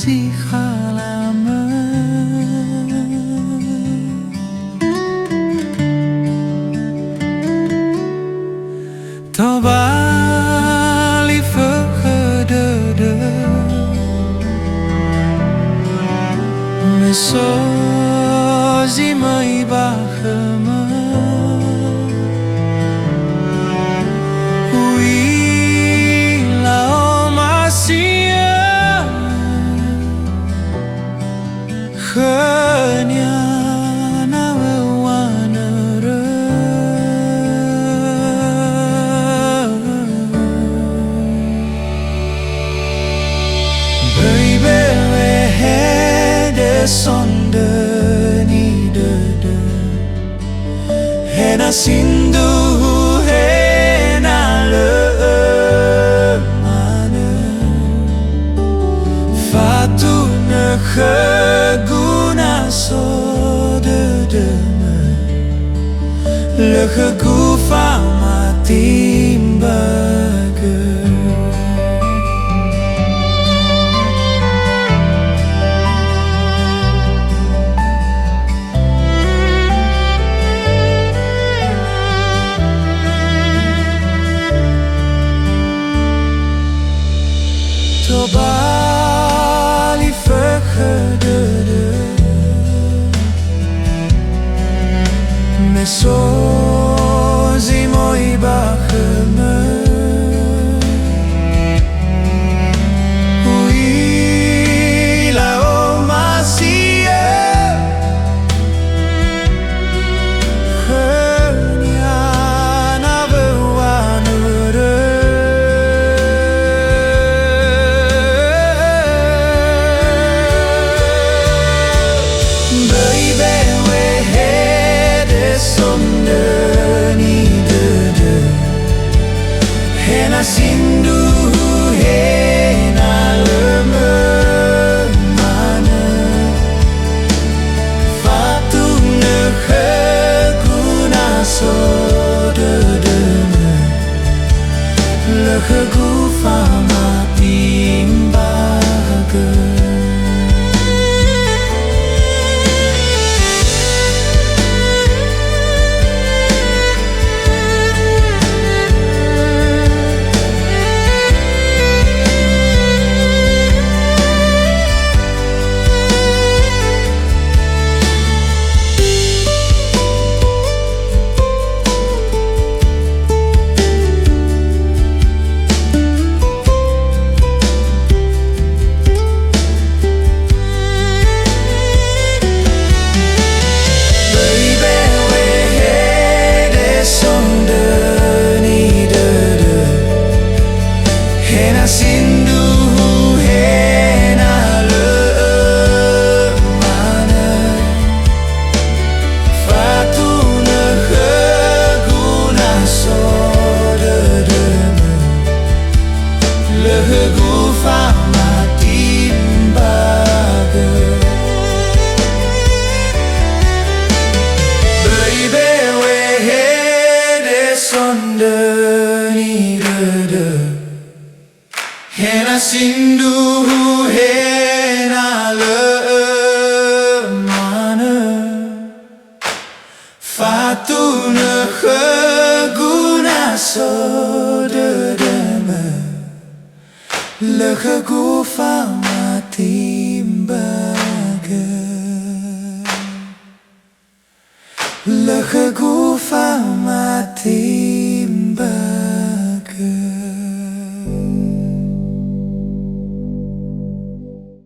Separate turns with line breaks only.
masih halaman. Tobali förhödde med sås i mig bahama. Huila o masia hanya nawe wanara. Baby we had a sonde ni dede hena sindu hena le mana fatu ne khaguna so dede le khagufa matimba. Tobali förhödde med sås i mig bahama. Huila o masia hanya nawe wanara. Hena sindu hena leme mana fatu ne khaguna so dedeme le khagufa matimbaga. Sindu hena le mana fatu ne khaguna so dedeme le khagufa matimbaga. Baby we had a sonde ni dede hena sindu hena le mana fatu ne khaguna so dedeme le khagu